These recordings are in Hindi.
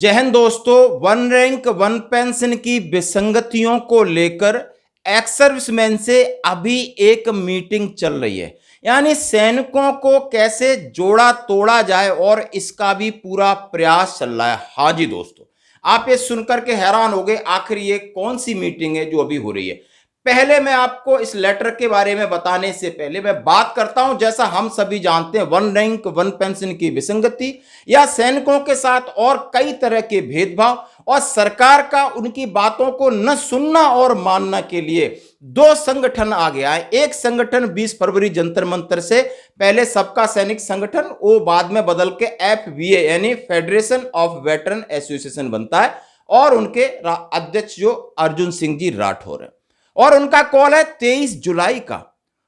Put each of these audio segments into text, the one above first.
जय हिंद दोस्तों। वन रैंक वन पेंशन की विसंगतियों को लेकर एक्स सर्विसमैन से अभी एक मीटिंग चल रही है। यानी सैनिकों को कैसे जोड़ा तोड़ा जाए और इसका भी पूरा प्रयास चल रहा है। हाँ जी दोस्तों, आप ये सुनकर के हैरान हो गए, आखिर ये कौन सी मीटिंग है जो अभी हो रही है। पहले मैं आपको इस लेटर के बारे में बताने से पहले मैं बात करता हूं, जैसा हम सभी जानते हैं, वन रैंक वन पेंशन की विसंगति या सैनिकों के साथ और कई तरह के भेदभाव और सरकार का उनकी बातों को न सुनना और मानना के लिए दो संगठन आगे आए। एक संगठन 20 फरवरी जंतर मंतर से पहले सबका सैनिक संगठन, वो बाद में बदल के FVA यानी फेडरेशन ऑफ वेटरन एसोसिएशन बनता है और उनके अध्यक्ष जो अर्जुन सिंह जी राठौर है और उनका कॉल है 23 जुलाई का।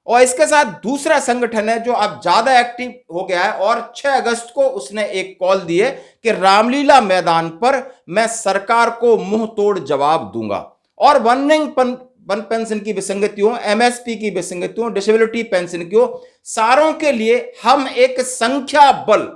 और इसके साथ दूसरा संगठन है जो अब ज्यादा एक्टिव हो गया है और 6 अगस्त को उसने एक कॉल दी है कि रामलीला मैदान पर मैं सरकार को मुंह तोड़ जवाब दूंगा और वन रैंक वन पेंशन की विसंगतियों, MSP की विसंगतियों, डिसेबिलिटी पेंशन की सारों के लिए हम एक संख्या बल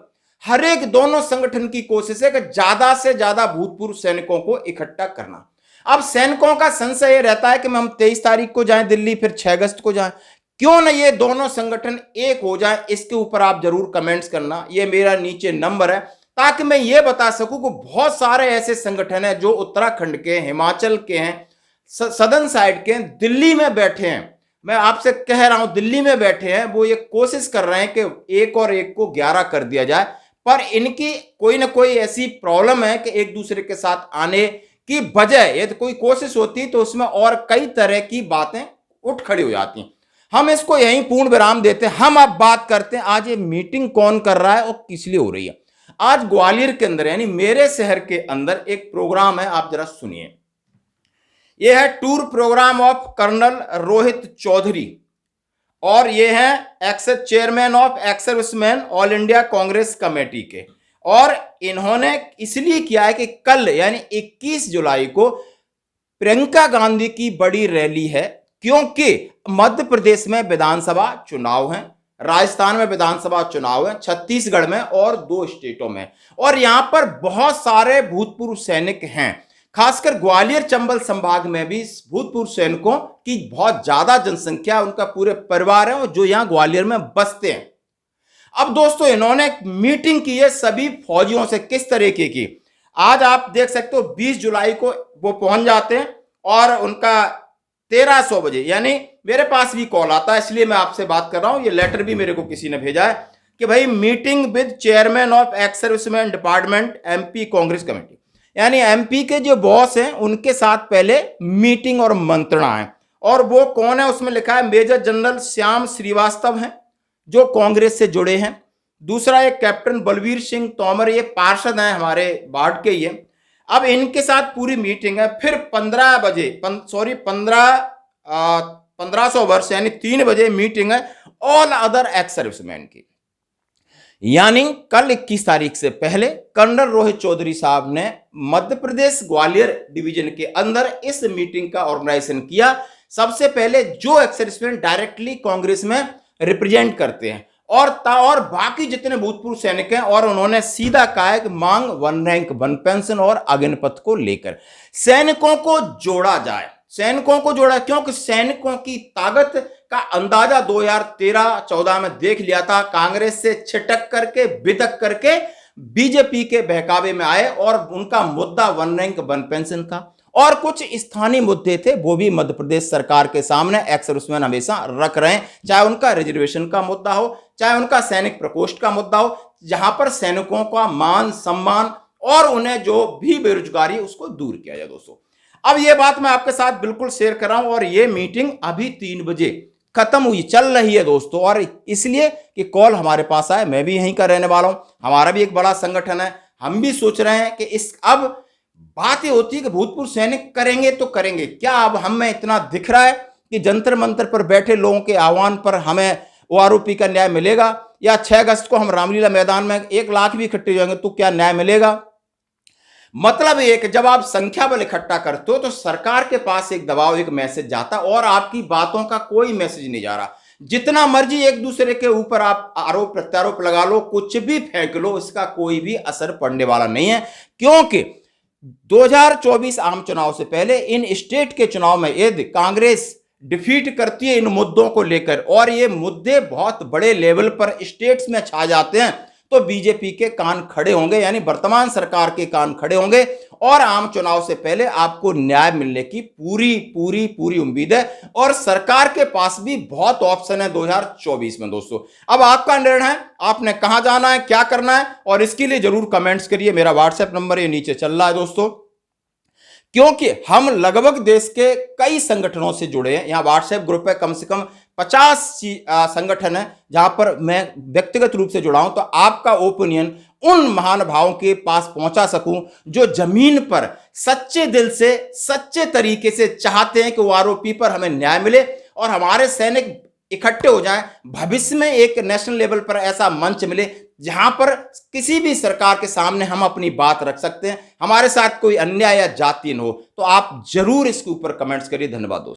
हर एक दोनों संगठन की कोशिश है कि ज्यादा से ज्यादा भूतपूर्व सैनिकों को इकट्ठा करना। अब सैनिकों का संशय रहता है कि हम 23 तारीख को जाएं दिल्ली, फिर 6 अगस्त को जाएं। क्यों ना ये दोनों संगठन एक हो जाएं, इसके ऊपर आप जरूर कमेंट्स करना। ये मेरा नीचे नंबर है ताकि मैं ये बता सकूं कि बहुत सारे ऐसे संगठन हैं जो उत्तराखंड के, हिमाचल के हैं, सदर्न साइड के हैं, दिल्ली में बैठे हैं। मैं आपसे कह रहा हूं दिल्ली में बैठे हैं, वो ये कोशिश कर रहे हैं कि एक और एक को 11 कर दिया जाए, पर इनकी कोई ना कोई ऐसी प्रॉब्लम है कि एक दूसरे के साथ आने की बजाय यदि कोई कोशिश होती तो उसमें और कई तरह की बातें उठ खड़ी हो जाती। हम इसको यहीं पूर्ण विराम देते हैं। हम अब बात करते हैं आज ये मीटिंग कौन कर रहा है और किस लिए हो रही है। आज ग्वालियर के अंदर यानी मेरे शहर के अंदर एक प्रोग्राम है, आप जरा सुनिए। यह है tour programme of colonel Rohit Chaudhary और ये है ex chairman of ex serviceman all India Congress committee के। और इन्होंने इसलिए किया है कि कल यानी 21 जुलाई को प्रियंका गांधी की बड़ी रैली है, क्योंकि मध्य प्रदेश में विधानसभा चुनाव है, राजस्थान में विधानसभा चुनाव है, छत्तीसगढ़ में और 2 स्टेटों में, और यहां पर बहुत सारे भूतपूर्व सैनिक हैं। खासकर ग्वालियर चंबल संभाग में भी भूतपूर्व सैनिकों की बहुत ज्यादा जनसंख्या, उनका पूरे परिवार है जो यहां ग्वालियर में बसते हैं। अब दोस्तों इन्होंने मीटिंग की है सभी फौजियों से, किस तरीके की। आज आप देख सकते हो 20 जुलाई को वो पहुंच जाते हैं और उनका 1300 बजे यानी मेरे पास भी कॉल आता है, इसलिए मैं आपसे बात कर रहा हूं। ये लेटर भी मेरे को किसी ने भेजा है कि भाई meeting with chairman of ex serviceman department MP Congress committee, यानी MP के जो बॉस हैं उनके साथ पहले मीटिंग और मंत्रणा है। और वो कौन है उसमें लिखा है मेजर जनरल श्याम श्रीवास्तव हैं जो कांग्रेस से जुड़े हैं। दूसरा एक कैप्टन बलवीर सिंह तोमर, ये पार्षद हैं हमारे वार्ड के ही। अब इनके साथ पूरी मीटिंग है। फिर 15 बजे 1500 वर्ष यानी 3 बजे मीटिंग है ऑल अदर एक्स सर्विसमैन की। यानी कल 21 तारीख से पहले कर्नल रोहित चौधरी साहब ने मध्य प्रदेश ग्वालियर डिवीजन के अंदर इस मीटिंग का ऑर्गेनाइजेशन किया। सबसे पहले जो एक्स सर्विसमैन डायरेक्टली कांग्रेस में रिप्रेजेंट करते हैं और बाकी जितने भूतपूर्व सैनिक हैं, और उन्होंने सीधा कहा है कि मांग वन रैंक वन पेंशन और अग्निपथ को लेकर सैनिकों को जोड़ा जाए। सैनिकों को जोड़ा क्योंकि सैनिकों की ताकत का अंदाजा 2013-14 में देख लिया था। कांग्रेस से छिटक करके बिदक करके बीजेपी के बहकावे में आए और उनका मुद्दा वन रैंक वन पेंशन का और कुछ स्थानीय मुद्दे थे, वो भी मध्य प्रदेश सरकार के सामने एक्स सर्विसमैन हमेशा रख रहे हैं, चाहे उनका रिजर्वेशन का मुद्दा हो, चाहे उनका सैनिक प्रकोष्ठ का मुद्दा हो, जहां पर सैनिकों का मान सम्मान और उन्हें जो भी बेरोजगारी उसको दूर किया जाए। दोस्तों अब ये बात मैं आपके साथ बिल्कुल शेयर कर रहा हूं और ये मीटिंग अभी 3 बजे खत्म हुई, चल रही है दोस्तों। और इसलिए कि कॉल हमारे पास आए, मैं भी यहीं का रहने वाला हूं, हमारा भी एक बड़ा संगठन है, हम भी सोच रहे हैं कि इस अब बात ये होती है कि भूतपूर्व सैनिक करेंगे तो करेंगे क्या। अब हमें इतना दिख रहा है कि जंतर मंतर पर बैठे लोगों के आह्वान पर हमें OROP का न्याय मिलेगा, या 6 अगस्त को हम रामलीला मैदान में 1 लाख भी इकट्ठे हो जाएंगे तो क्या न्याय मिलेगा। मतलब ये कि जब आप संख्या बल इकट्ठा करते हो तो सरकार के पास एक दबाव, एक मैसेज जाता और आपकी बातों का कोई मैसेज नहीं जा रहा। जितना मर्जी एक दूसरे के ऊपर आप आरोप प्रत्यारोप लगा लो, कुछ भी फेंक लो, इसका कोई भी असर पड़ने वाला नहीं है, क्योंकि 2024 आम चुनाव से पहले इन स्टेट के चुनाव में यदि कांग्रेस डिफीट करती है इन मुद्दों को लेकर और ये मुद्दे बहुत बड़े लेवल पर स्टेट्स में छा जाते हैं, तो बीजेपी के कान खड़े होंगे, यानी वर्तमान सरकार के कान खड़े होंगे और आम चुनाव से पहले आपको न्याय मिलने की पूरी पूरी पूरी उम्मीद है और सरकार के पास भी बहुत ऑप्शन है 2024 में। दोस्तों अब आपका निर्णय है, आपने कहां जाना है, क्या करना है, और इसके लिए जरूर कमेंट्स करिए। मेरा व्हाट्सएप नंबर ये नीचे चल रहा है दोस्तों, क्योंकि हम लगभग देश के कई संगठनों से जुड़े हैं। यहाँ व्हाट्सएप ग्रुप है, कम से कम 50 संगठन है जहां पर मैं व्यक्तिगत रूप से जुड़ा हूं, तो आपका ओपिनियन उन महानुभावों के पास पहुंचा सकूं जो जमीन पर सच्चे दिल से सच्चे तरीके से चाहते हैं कि वो आरोपी पर हमें न्याय मिले और हमारे सैनिक इकट्ठे हो जाएं, भविष्य में एक नेशनल लेवल पर ऐसा मंच मिले जहां पर किसी भी सरकार के सामने हम अपनी बात रख सकते हैं, हमारे साथ कोई अन्याय या जाति न हो। तो आप जरूर इसके ऊपर कमेंट्स करिए। धन्यवाद दोस्तों।